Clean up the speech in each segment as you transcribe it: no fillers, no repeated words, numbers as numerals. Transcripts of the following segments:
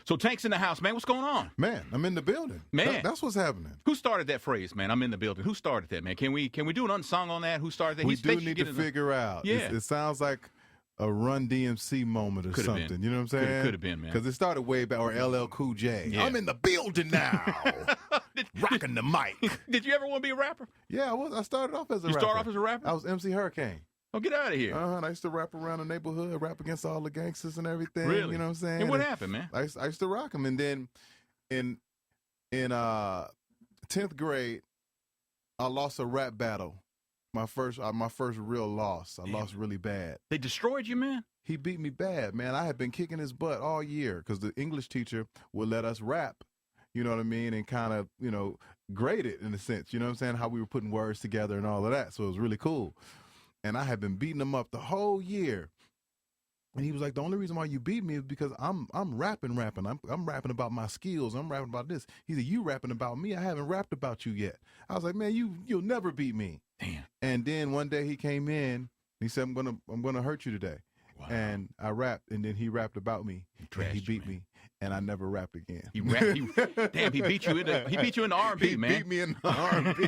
So Tank's in the house, man. What's going on? Man, I'm in the building. Man. That's what's happening. Who started that phrase, man? I'm in the building. Who started that, man? Can we do an unsung on that? Who started that? We do need to figure out. Yeah. It sounds like a Run DMC moment or something. Been. You know what I'm saying? Could have been, man. Because it started way back, or LL Cool J. Yeah. I'm in the building now. Rocking the mic. Did you ever want to be a rapper? Yeah, I started off as a rapper. You started off as a rapper? I was MC Hurricane. Oh, get out of here. And I used to rap around the neighborhood, rap against all the gangsters and everything. Really? You know what I'm saying? And what happened, man? I used to rock them. And then in 10th grade, I lost a rap battle. My first real loss. I lost really bad. They destroyed you, man? He beat me bad, man. I had been kicking his butt all year because the English teacher would let us rap, you know what I mean, and kind of, grade it in a sense, you know what I'm saying, how we were putting words together and all of that. So it was really cool. And I had been beating him up the whole year. And he was like, the only reason why you beat me is because I'm rapping. I'm rapping about my skills. I'm rapping about this. He said, you rapping about me? I haven't rapped about you yet. I was like, man, you'll never beat me. Damn. And then one day he came in and he said, I'm gonna hurt you today. Wow. And I rapped, and then he rapped about me. He beat me, and I never rapped again. Damn, he beat you in the R&B, man. He beat me in the R&B.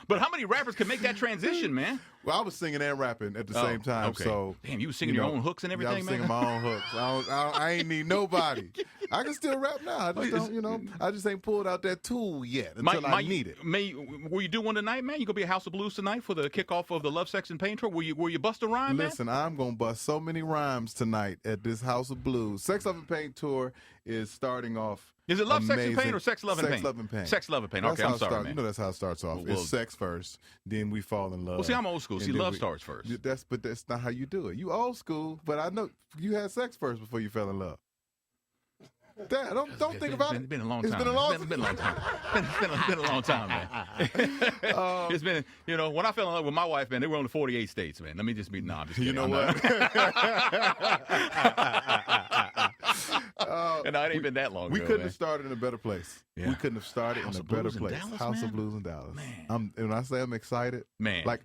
But how many rappers can make that transition, man? Well, I was singing and rapping at the same time. Okay. So damn, you was singing your own hooks and everything, I was man? singing my own hooks. I ain't need nobody. I can still rap now. I just don't, I just ain't pulled out that tool yet until I need it. Will you do one tonight, man? You gonna be at House of Blues tonight for the kickoff of the Love, Sex, and Pain tour? Will you bust a rhyme, man? Listen, I'm gonna bust so many rhymes tonight at this House of Blues. Sex, Love, and Pain tour is starting off. Is it Love, amazing. Sex, and Pain or Sex, Love, and Pain? Sex, Love, and Pain. Sex, Love, and Pain. Okay, I'm sorry, man. You know that's how it starts off. It's sex first, then we fall in love. Well, see, I'm old school. See, love starts first. But that's not how you do it. You old school, but I know you had sex first before you fell in love. Dad, don't think about it. It's been a long time. It's been a long time. It's been a long time. It's been a long time, man. It's been, when I fell in love with my wife, man, they were only 48 states, man. Let me just be, I'm just kidding. You know what? And it ain't been that long We ago, couldn't man. have started in a better place. Yeah. We couldn't have started House in a of Blues better in place. Dallas, House man? of Blues in Dallas. Man. When I say I'm excited, man, like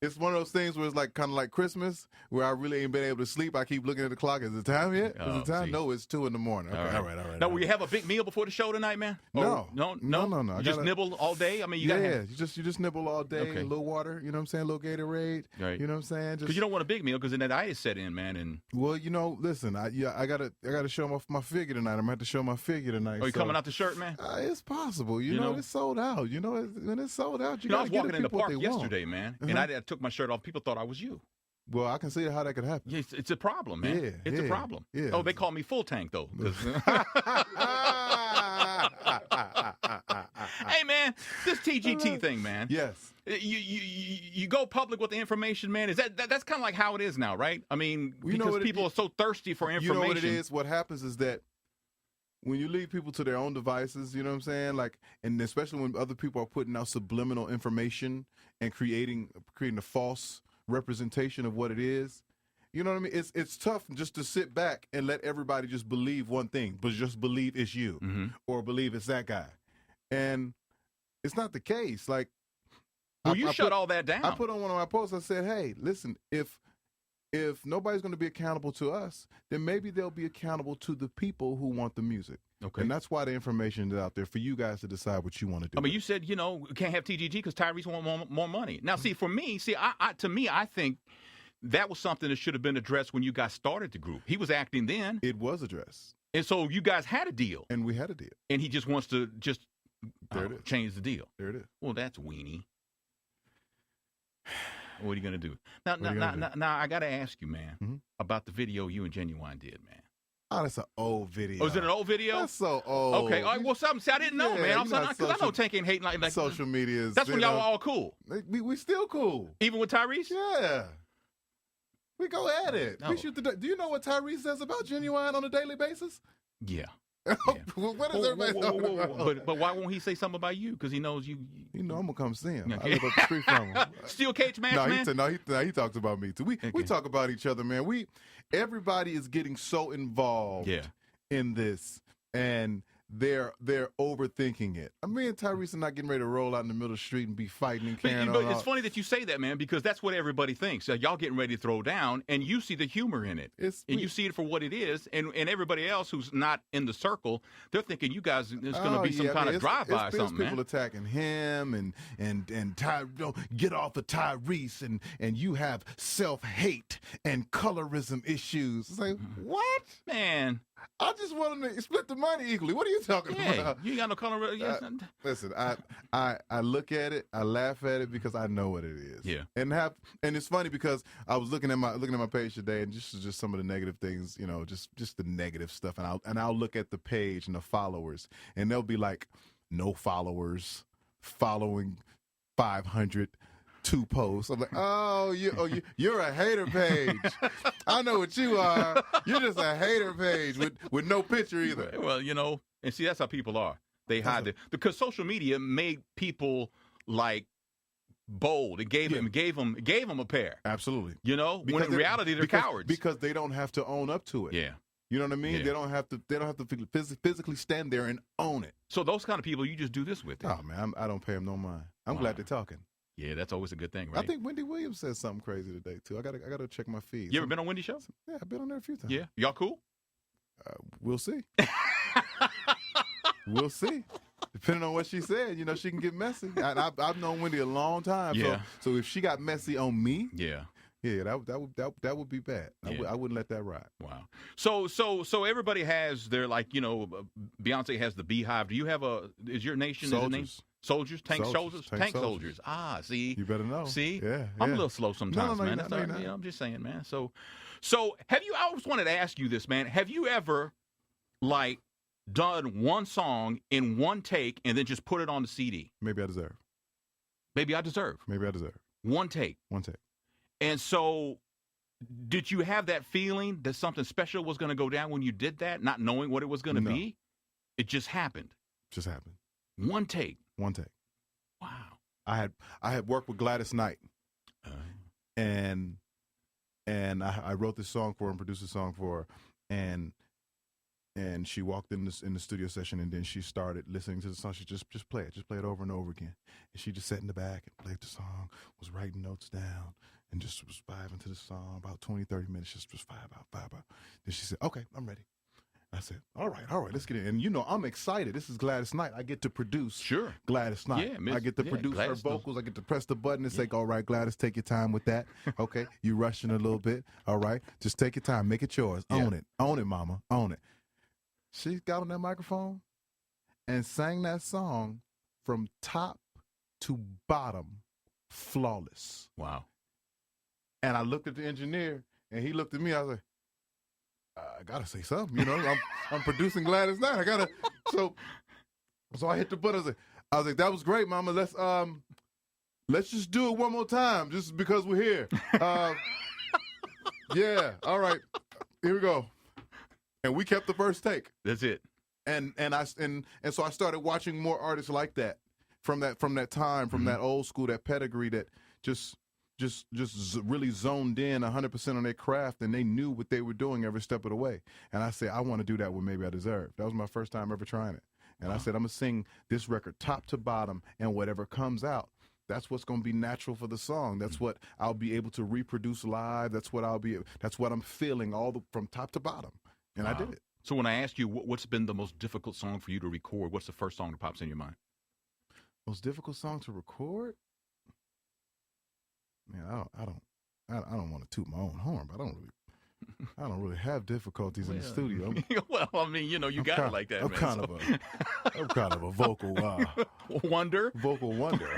it's one of those things where it's like kind of like Christmas, where I really ain't been able to sleep. I keep looking at the clock. Is it time yet? Is it time? See. No, it's 2 in the morning. Okay, all right. Now, will you have a big meal before the show tonight, man? No. You just nibble all day. I mean, you just nibble all day. Okay. A little water. You know what I'm saying? A little Gatorade. Right. You know what I'm saying? Because you don't want a big meal because then that itis set in, man. And well, listen, I gotta show my figure tonight. I'm gonna have to show my figure tonight. Are you coming out the shirt, man? It's possible. You know, it's sold out. When it's sold out, I was walking in the park yesterday, man, and I took my shirt off. People thought I was you. Well, I can see how that could happen. Yeah, it's a problem, man. It's a problem. Yeah. Oh, they call me Full Tank, though. Hey, man, this TGT thing, man. Yes. You go public with the information, man. Is that's kind of like how it is now, right? I mean, because people are so thirsty for information. You know what it is? What happens is that when you leave people to their own devices, you know what I'm saying? Like, and especially when other people are putting out subliminal information and creating a false representation of what it is. You know what I mean? It's tough just to sit back and let everybody just believe one thing, but just believe it's you or believe it's that guy. And it's not the case. Like, well, you shut all that down. I put on one of my posts, I said, hey, listen, if nobody's going to be accountable to us, then maybe they'll be accountable to the people who want the music. Okay. And that's why the information is out there for you guys to decide what you want to do. I mean, you said, we can't have TGG because Tyrese want more money. Now, see, for me, I think that was something that should have been addressed when you guys started the group. He was acting then. It was addressed. And so you guys had a deal. And we had a deal. And he just wants to there it is. Change the deal. There it is. Well, that's weenie. What are you going to do? Now, I got to ask you, man, about the video you and Ginuwine did, man. Oh, that's an old video. Oh, is it an old video? That's so old. Okay. All right, well, something. See, I didn't know, man. Because I know Tank ain't hating like social media. That's when y'all were all cool. We still cool. Even with Tyrese? Yeah. We go at it. No. We shoot do you know what Tyrese says about Ginuwine on a daily basis? Yeah. What is everybody talking about? But why won't he say something about you? Because he knows you. You know I'm gonna come see him. I live up the street from him. Steel cage match, man. He talks about me too. We talk about each other, man. Everybody is getting so involved in this, and they're overthinking it. Me and Tyrese are not getting ready to roll out in the middle of the street and be fighting and But, carrying but on. it's funny that you say that, man, because that's what everybody thinks. Y'all getting ready to throw down, and you see the humor in it. And you see it for what it is, and everybody else who's not in the circle, they're thinking you guys, there's going to be some kind of drive-by or something, man. People attacking him and get off of Tyrese, and you have self-hate and colorism issues. It's like, what? Man. I just want them to split the money equally. What are you talking about? You ain't got no color. Listen, I look at it, I laugh at it because I know what it is. Yeah. And it's funny because I was looking at my page today, and just some of the negative things, just the negative stuff, and I'll look at the page and the followers, and they'll be like, no followers, following 502 posts. I'm like, you're a hater page. I know what you are. You're just a hater page with no picture either. Well, and see, that's how people are. They hide it because social media made people like bold. It gave them a pair. Absolutely. When in reality they're cowards because they don't have to own up to it. Yeah. You know what I mean? Yeah. They don't have to physically stand there and own it. So those kind of people, you just do this with. Oh man, I don't pay them no mind. I'm glad they're talking. Yeah, that's always a good thing, right? I think Wendy Williams said something crazy today too. I gotta check my feed. You ever been on Wendy's show? Yeah, I've been on there a few times. Yeah, y'all cool? We'll see. We'll see. Depending on what she said, she can get messy. I've known Wendy a long time. Yeah. So if she got messy on me, yeah, that would be bad. Yeah. I wouldn't let that ride. Wow. So everybody has their Beyonce has the Beehive. Do you have is your nation Soldiers. Is the name? Soldiers, tank soldiers, tank soldiers. See, you better know. See, yeah. I'm a little slow sometimes, no, man. I'm just saying, man. So have you? I always wanted to ask you this, man. Have you ever done one song in one take and then just put it on the CD? Maybe I deserve. Maybe I deserve. One take. And so, did you have that feeling that something special was going to go down when you did that, not knowing what it was going to be? It just happened. One take. Wow. I had worked with Gladys Knight, and I wrote this song for her and produced a song for her, and she walked in the studio session, and then she started listening to the song. She just play it over and over again, and she just sat in the back and played the song, was writing notes down, and just was vibing to the song about 20, 30 minutes, just vibe out. Then she said, okay, I'm ready. I said, all right, let's get in. And I'm excited. This is Gladys Knight. I get to produce Gladys Knight. Yeah, I get to produce Gladys her vocals. I get to press the button and say, all right, Gladys, take your time with that. Okay, you rushing a little bit. All right, just take your time. Make it yours. Own it, mama. Own it. She got on that microphone and sang that song from top to bottom, flawless. Wow. And I looked at the engineer, and he looked at me. I was like, I gotta say something, I'm producing Gladys Knight. I gotta. So I hit the button. I was like, that was great, mama. Let's just do it one more time, just because we're here. Yeah. All right. Here we go. And we kept the first take. That's it. And so I started watching more artists like that from that time, from that old school, that pedigree that just really zoned in 100% on their craft, and they knew what they were doing every step of the way. And I said, I want to do that with Maybe I Deserve. That was my first time ever trying it. And I said, I'm going to sing this record top to bottom, and whatever comes out, that's what's going to be natural for the song. That's what I'll be able to reproduce live. That's what I'm feeling from top to bottom. And I did it. So when I ask you what's been the most difficult song for you to record, what's the first song that pops in your mind? Most difficult song to record? Man, I don't want to toot my own horn, but I don't really have difficulties in the studio. Well, I mean, you got it like that. I'm kind of a vocal wonder. Vocal wonder.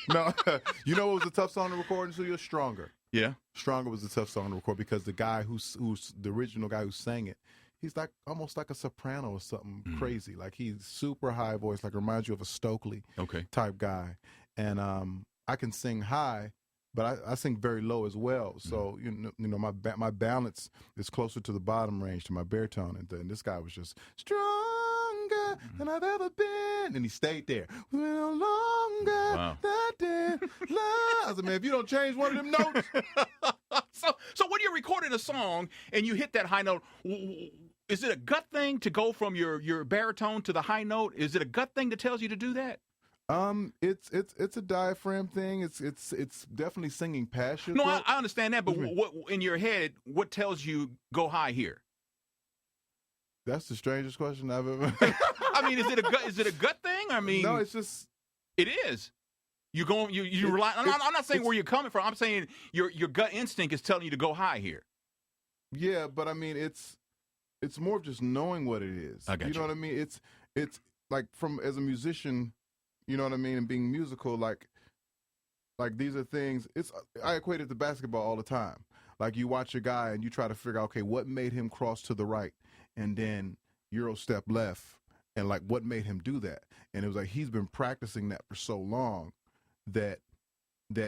No, what was a tough song to record in the studio? Stronger. Yeah, Stronger was a tough song to record because the guy who's the original guy who sang it, he's almost like a soprano or something crazy. Like he's super high voice, like reminds you of a Stokely type guy. And I can sing high, but I sing very low as well. So my balance is closer to the bottom range, to my baritone. And this guy was just stronger than I've ever been, and he stayed there. Well, longer than I said, man, if you don't change one of them notes. So when you're recording a song and you hit that high note, Is it a gut thing to go from your baritone to the high note? Is it a gut thing that tells you to do that? It's a diaphragm thing. It's definitely singing passion. No, I understand that, but what in your head, what tells you go high here? That's the strangest question I've ever. I mean, is it a gut thing? I mean, no, it's just. It is. You rely. I'm not saying where you're coming from. I'm saying your gut instinct is telling you to go high here. Yeah, but I mean, it's more of just knowing what it is. I got you. Know what I mean? It's like as a musician, you know what I mean, and being musical, like these are things. I equate it to basketball all the time. Like you watch a guy and you try to figure out, okay, what made him cross to the right and then Euro step left, and like what made him do that? And it was like he's been practicing that for so long that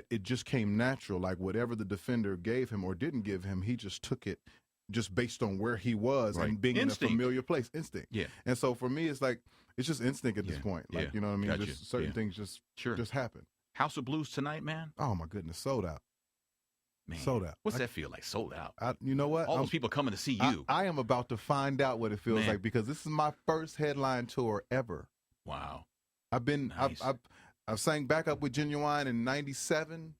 it just came natural. Like whatever the defender gave him or didn't give him, he just took it just based on where he was and being instinct. In a familiar place. Instinct. Yeah. And so for me, it's like it's just instinct at this point. Like you know what I mean? Just certain things just happen. House of Blues tonight, man. Oh my goodness, sold out. Man, sold out. What's that feel like? Sold out. You know what? All those people coming to see you. I am about to find out what it feels like because this is my first headline tour ever. Wow. I've sang back up with Ginuwine in 97,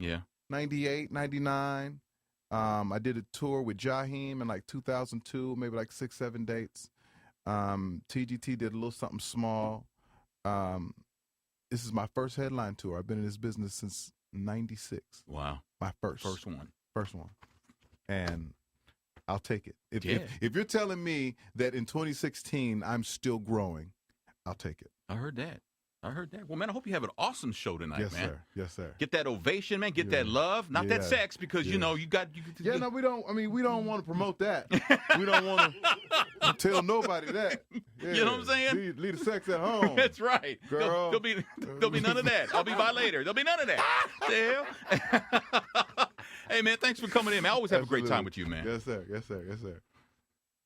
98, 99. I did a tour with Jaheim in like 2002, maybe like 6-7 dates. TGT did a little something small. This is my first headline tour. I've been in this business since 96. Wow. My first one. And I'll take it. If you're telling me that in 2016 I'm still growing, I'll take it. I heard that. Well, man, I hope you have an awesome show tonight, man. Yes, sir. Get that ovation, man. Get that love. Not that sex, because, you know, you got... no, we don't. I mean, we don't want to promote that. We don't want to tell nobody that. Yeah. You know what I'm saying? Leave the sex at home. That's right. Girl. There'll be none of that. I'll be by later. There'll be none of that. The hell? Hey, man, thanks for coming in, man. I always have a great time with you, man. Yes, sir.